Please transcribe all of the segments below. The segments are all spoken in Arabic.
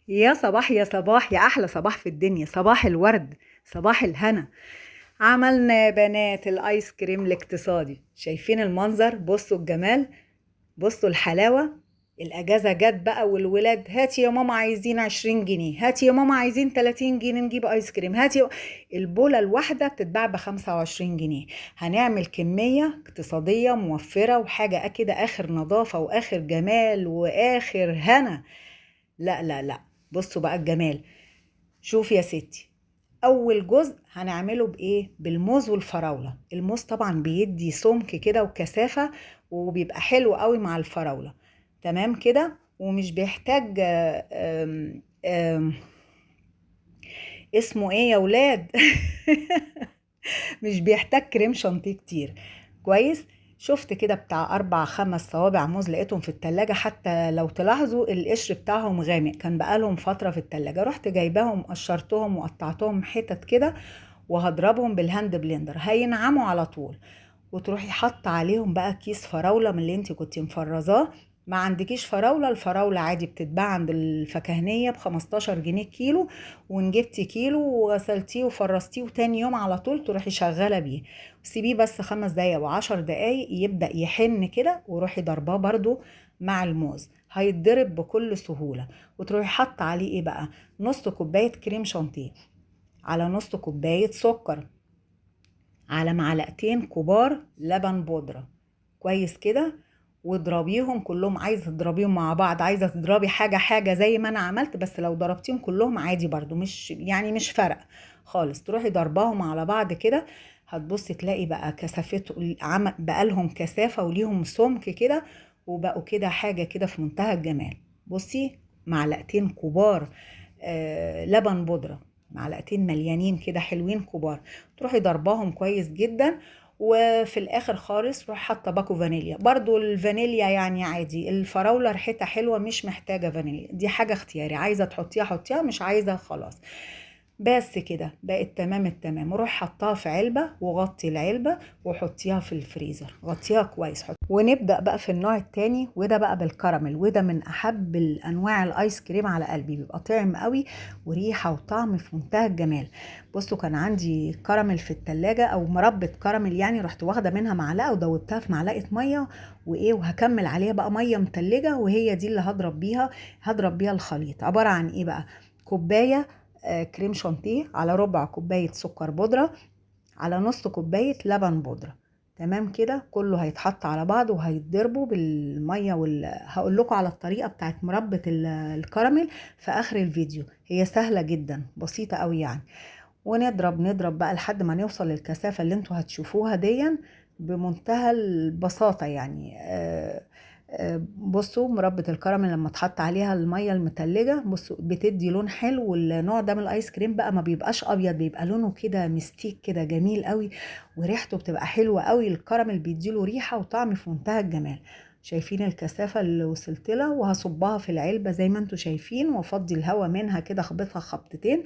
يا صباح يا صباح يا احلى صباح في الدنيا، صباح الورد، صباح الهنا. عملنا يا بنات الايس كريم الاقتصادي. شايفين المنظر؟ بصوا الجمال، بصوا الحلاوة. الاجازة جت بقى والولاد هاتي يا ماما عايزين 20 جنيه، هاتي يا ماما عايزين 30 جنيه نجيب ايس كريم، البولة الواحدة بتتباع ب25 جنيه. هنعمل كمية اقتصادية موفرة وحاجة كده اخر نظافة واخر جمال واخر هنا. لا لا لا، بصوا بقى الجمال. شوف يا ستي، اول جزء هنعمله بايه؟ بالموز والفراولة. الموز طبعا بيدي سمك كده وكثافة، وبيبقى حلو قوي مع الفراولة. تمام كده، ومش بيحتاج اسمه ايه يا ولاد؟ مش بيحتاج كريم شانتيه كتير. كويس. شفت كده بتاع 4 5 صوابع موز لقيتهم في التلاجة، حتى لو تلاحظوا القشر بتاعهم غامق، كان بقالهم فترة في التلاجة. رحت جايباهم قشرتهم وقطعتهم حتت كده، وهضربهم بالهاند بلندر هينعموا على طول. وتروحي حاطه عليهم بقى كيس فراوله من اللي انت كنتي مفرزاه. ما عندكيش فراوله، الفراوله عادي بتتباع عند الفكهنيه ب 15 جنيه كيلو. وان جبتي كيلو وغسلتيه وفرستيه وتاني يوم على طول تروحي شغاله بيه. سيبيه بس 5 دقايق و10 دقايق يبدا يحن كده، وروحي ضرباه برضو مع الموز هيتضرب بكل سهوله. وتروحي حاطه عليه ايه بقى؟ نص كوبايه كريم شانتيه، على نص كوبايه سكر، على معلقتين كبار لبن بودرة. كويس كده. واضربيهم كلهم. عايزه تضربيهم مع بعض، عايزه تضربي حاجه حاجه زي ما انا عملت، بس لو ضربتيهم كلهم عادي برضو مش يعني مش فرق خالص. تروحي ضرباهم على بعض كده، هتبصي تلاقي بقى كثافته بقى لهم كثافه وليهم سمك كده، وبقوا كده حاجه كده في منتهى الجمال. بصي، معلقتين كبار لبن بودرة، معلقتين مليانين كده حلوين كبار. تروحي ضرباهم كويس جدا. وفي الاخر خالص روح حاطه باكو فانيليا. برضو الفانيليا يعني عادي، الفراوله ريحتها حلوه مش محتاجه فانيليا، دي حاجه اختياري، عايزه تحطيها حطيها، مش عايزه خلاص. بس كده بقت تمام التمام. وروح حطها في علبة وغطي العلبة وحطيها في الفريزر، غطيها كويس. ونبدأ بقى في النوع التاني، وده بقى بالكراميل، وده من أحب الأنواع الآيس كريم على قلبي، بيبقى طعم قوي وريحة وطعم في منتهى الجمال. بصوا، كان عندي كراميل في التلاجة أو مربة كراميل يعني، رحت واخدة منها معلقة ودوبتها في معلقة مية وإيه، وهكمل عليها بقى مية متلجة، وهي دي اللي هضرب بيها الخليط. عبارة عن إيه بقى؟ كوباية كريم شانتيه، على ربع كوباية سكر بودرة، على نص كوباية لبن بودرة. تمام كده، كله هيتحط على بعض وهيتضربوا بالمية هقول لكم على الطريقة بتاعت مربة الكراميل في آخر الفيديو. هي سهلة جدا بسيطة قوي يعني. نضرب بقى لحد ما نوصل للكثافة اللي انتوا هتشوفوها دي بمنتهى البساطة يعني. بصوا، مربة الكراميل لما تحط عليها المية المتلجة بصوا بتدي لون حلو. والنوع ده من الايس كريم بقى ما بيبقاش ابيض، بيبقى لونه كده مستيك كده جميل قوي، وريحته بتبقى حلوة قوي. الكراميل بيديله ريحة وطعم في منتهى الجمال. شايفين الكثافة اللي وصلت لها؟ وهصبها في العلبة زي ما انتوا شايفين، وافضي الهواء منها كده، اخبطها خبطتين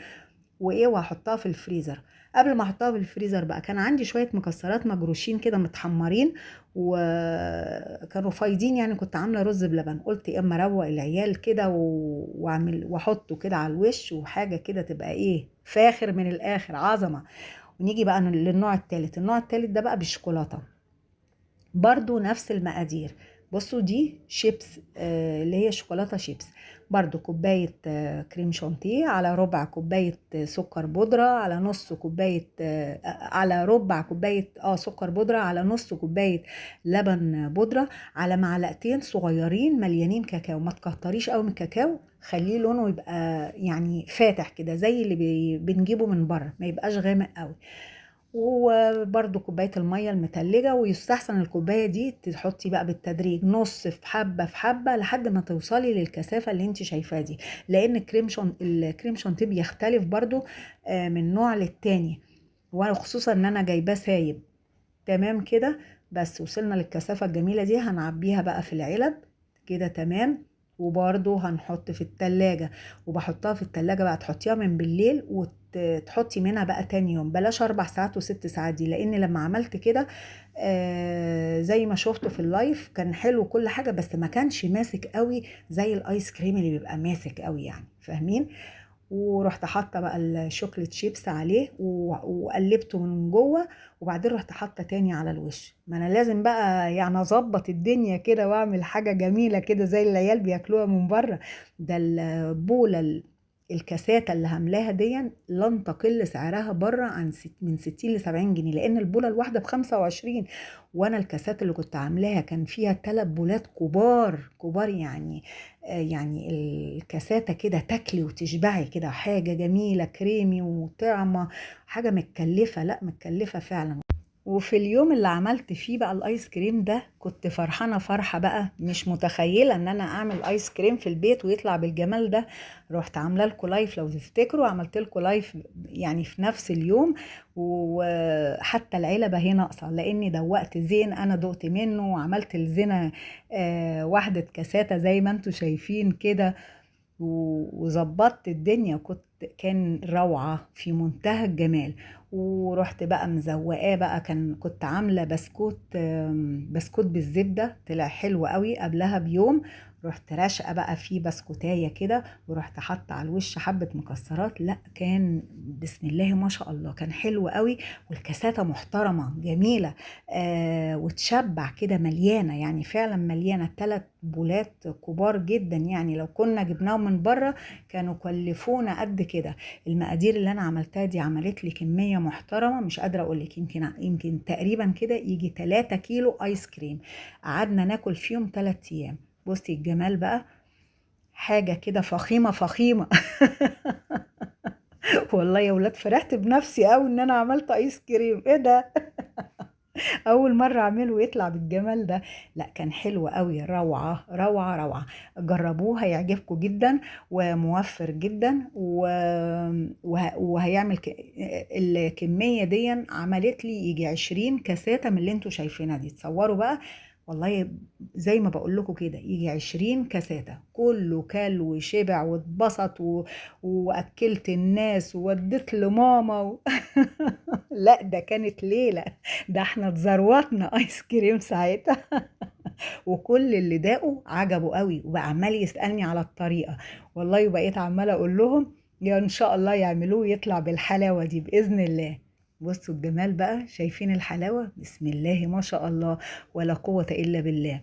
وايه، وهحطها في الفريزر. قبل ما احطها في الفريزر بقى، كان عندي شويه مكسرات مجروشين كده متحمرين وكانوا فايضين يعني، كنت عامله رز بلبن. قلت اما اروق العيال كده واعمل واحطه كده على الوش، وحاجه كده تبقى ايه، فاخر من الاخر، عظمه. ونيجي بقى للنوع التالت. النوع التالت ده بقى بالشوكولاته، برضو نفس المقادير. بصوا دي شيبس، اللي هي شوكولاتة شيبس. برضو كوباية كريم شانتيه، على ربع كوباية سكر بودرة، على نص كوباية على ربع كوباية سكر بودرة، على نص كوباية لبن بودرة، على معلقتين صغيرين مليانين كاكاو. ما تكتريش قوي من الكاكاو، خليه لونه يبقى يعني فاتح كده زي اللي بنجيبه من بره، ما يبقاش غامق قوي. وبرده كوبايه الميه المتلجه. ويستحسن الكوبايه دي تحطي بقى بالتدريج، نص في حبه في حبه، لحد ما توصلي للكثافه اللي انت شايفاها دي. لان الكريم شانتيه بيختلف برضو من نوع للتاني، وخصوصا ان انا جايباه سايب. تمام كده. بس وصلنا للكثافه الجميله دي، هنعبيها بقى في العلب كده. تمام. وبرضو هنحط في التلاجة، وبحطها في التلاجة بقى، تحطيها من بالليل تحطي منها بقى تاني يوم، بلاش 4 ساعات و6 ساعات دي، لان لما عملت كده زي ما شفته في اللايف كان حلو كل حاجة، بس ما كانش ماسك قوي زي الايس كريم اللي بيبقى ماسك قوي يعني، فاهمين؟ ورحت حاطه بقى الشوكليت شيبس عليه وقلبته من جوه، وبعدين رحت حاطه تاني على الوش. ما انا لازم بقى يعني اظبط الدنيا كده واعمل حاجه جميله كده زي اللي العيال بياكلوها من بره. ده البوله الكاسات اللي هملاها دي لن تقل سعرها بره عن من 60 ل 70 جنيه، لان البوله الواحده ب25، وانا الكاسات اللي كنت عاملاها كان فيها 3 بولات كبار كبار يعني. يعني الكاساتة كده تاكلي وتشبعي كده، حاجة جميلة كريمي وطعمة، حاجة متكلفة، لا متكلفة فعلا. وفي اليوم اللي عملت فيه بقى الايس كريم ده كنت فرحانة فرحة بقى مش متخيلة ان انا اعمل ايس كريم في البيت ويطلع بالجمال ده. رحت عاملة لكم لايف لو تفتكروا، عملت لكم لايف يعني في نفس اليوم، وحتى العلبة هي ناقصة لاني دوقت زين، انا دقت منه وعملت الزينة واحدة كاساتة زي ما انتوا شايفين كده، وظبطت الدنيا، كان روعة في منتهى الجمال. ورحت بقى مزوقاه بقى، كنت عاملة بسكوت بسكوت بالزبدة، طلع حلو قوي قبلها بيوم. رحت راشقة بقى فيه بسكوتاية كده، ورحت حاطة على الوش حبة مكسرات، لا كان بسم الله ما شاء الله كان حلو قوي. والكاساتة محترمة جميلة وتشبع كده مليانة، يعني فعلا مليانة، 3 بولات كبار جدا، يعني لو كنا جبناهم من بره كانوا كلفونا قد كده. المقادير اللي انا عملتها دي عملت لي كمية محترمة، مش قادرة اقول لك، يمكن تقريبا كده يجي 3 كيلو ايس كريم، قعدنا ناكل فيهم 3 ايام. بصي الجمال بقى، حاجة كده فخيمة فخيمة. والله يا ولاد فرحت بنفسي قوي ان انا عملت ايس كريم، ايه ده؟ اول مره اعمله ويطلع بالجمال ده. لا كان حلو قوي، روعه روعه روعه. جربوه هيعجبكم جدا، وموفر جدا وهيعمل الكميه دي عملت لي يجي 20 كاساته من اللي انتوا شايفينها دي، تصوروا بقى. والله زي ما بقول لكم كده يجي 20 كاساته، كله كل وشبع واتبسط واكلت الناس ووديت لماما لا ده كانت ليله، ده احنا اتزروطنا ايس كريم ساعتها. وكل اللي داقوا عجبه قوي، وبقى عمال يسألني على الطريقة، والله وبقيت عمالة اقول لهم يا ان شاء الله يعملوه يطلع بالحلاوة دي بإذن الله. بصوا الجمال بقى، شايفين الحلاوة؟ بسم الله ما شاء الله، ولا قوة إلا بالله.